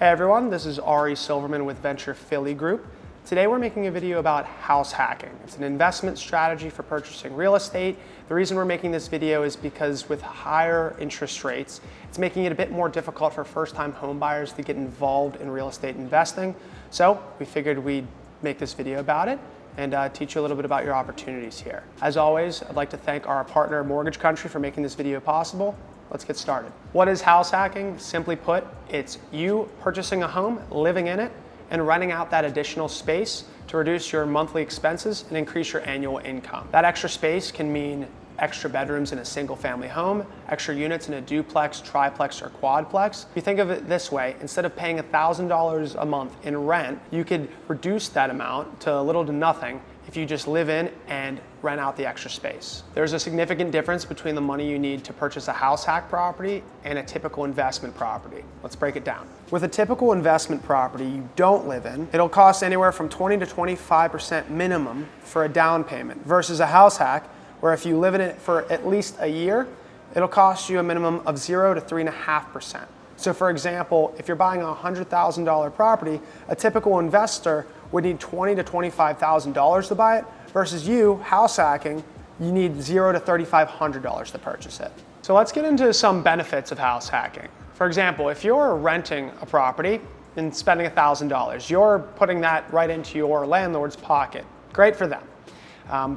Hey everyone, this is Ari Silverman with Venture Philly Group. Today we're making a video about house hacking. It's an investment strategy for purchasing real estate. The reason we're making this video is because with higher interest rates, it's making it a bit more difficult for first-time home buyers to get involved in real estate investing. So we figured we'd make this video about it and teach you a little bit about your opportunities here. As always, I'd like to thank our partner Mortgage Country for making this video possible. Let's get started. What is house hacking? Simply put, it's you purchasing a home, living in it, and renting out that additional space to reduce your monthly expenses and increase your annual income. That extra space can mean extra bedrooms in a single family home, extra units in a duplex, triplex, or quadplex. If you think of it this way, instead of paying $1,000 a month in rent, you could reduce that amount to little to nothing if you just live in and rent out the extra space. There's a significant difference between the money you need to purchase a house hack property and a typical investment property. Let's break it down. With a typical investment property you don't live in, it'll cost anywhere from 20 to 25% minimum for a down payment, versus a house hack where if you live in it for at least a year, it'll cost you a minimum of 0 to 3.5%. So for example, if you're buying a $100,000 property, a typical investor would need $20,000 to $25,000 to buy it, versus you, house hacking, you need $0 to $3,500 to purchase it. So let's get into some benefits of house hacking. For example, if you're renting a property and spending $1,000, you're putting that right into your landlord's pocket. Great for them.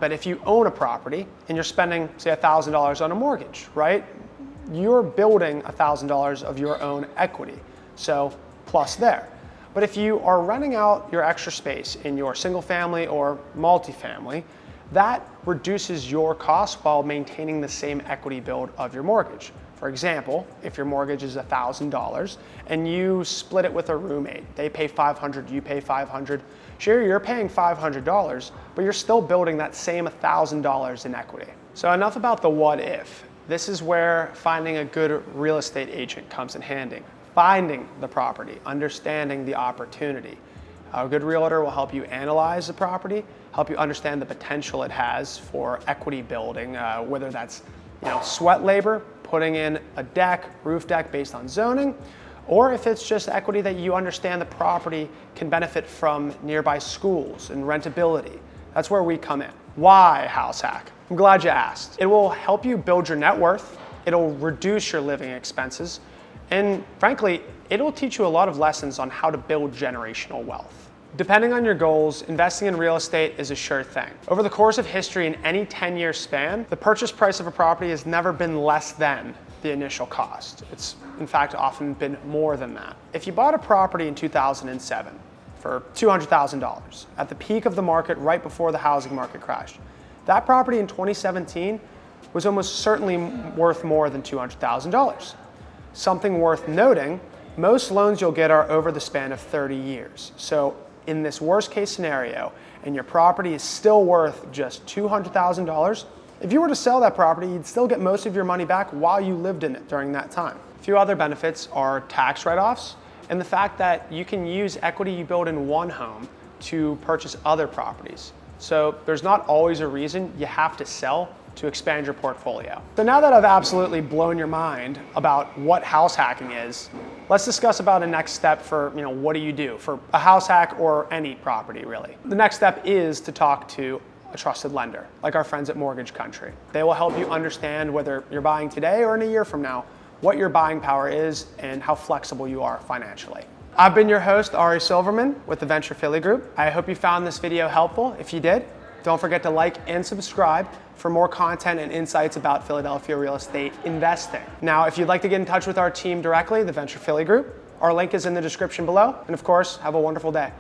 But if you own a property and you're spending, say, $1,000 on a mortgage, right? You're building $1,000 of your own equity, so plus there. But if you are renting out your extra space in your single family or multifamily, that reduces your costs while maintaining the same equity build of your mortgage. For example, if your mortgage is $1,000 and you split it with a roommate, they pay $500, you pay $500. Sure, you're paying $500, but you're still building that same $1,000 in equity. So enough about the what if. This is where finding a good real estate agent comes in handy. Finding the property, understanding the opportunity. A good realtor will help you analyze the property, help you understand the potential it has for equity building, whether that's sweat labor, putting in a deck, roof deck based on zoning, or if it's just equity that you understand the property can benefit from nearby schools and rentability. That's where we come in. Why house hack? I'm glad you asked. It will help you build your net worth, it'll reduce your living expenses, and frankly, it'll teach you a lot of lessons on how to build generational wealth. Depending on your goals, investing in real estate is a sure thing. Over the course of history, in any 10-year span, the purchase price of a property has never been less than the initial cost. It's in fact often been more than that. If you bought a property in 2007 for $200,000 at the peak of the market right before the housing market crashed, that property in 2017 was almost certainly worth more than $200,000. Something worth noting, most loans you'll get are over the span of 30 years. So in this worst case scenario, and your property is still worth just $200,000, if you were to sell that property, you'd still get most of your money back while you lived in it during that time. A few other benefits are tax write-offs and the fact that you can use equity you build in one home to purchase other properties. So there's not always a reason you have to sell to expand your portfolio. So now that I've absolutely blown your mind about what house hacking is, let's discuss about a next step for, what do you do for a house hack or any property really. The next step is to talk to a trusted lender, like our friends at Mortgage Country. They will help you understand whether you're buying today or in a year from now, what your buying power is and how flexible you are financially. I've been your host, Ari Silverman with the Venture Philly Group. I hope you found this video helpful. If you did, don't forget to like and subscribe for more content and insights about Philadelphia real estate investing. Now, if you'd like to get in touch with our team directly, the Venture Philly Group, our link is in the description below. And of course, have a wonderful day.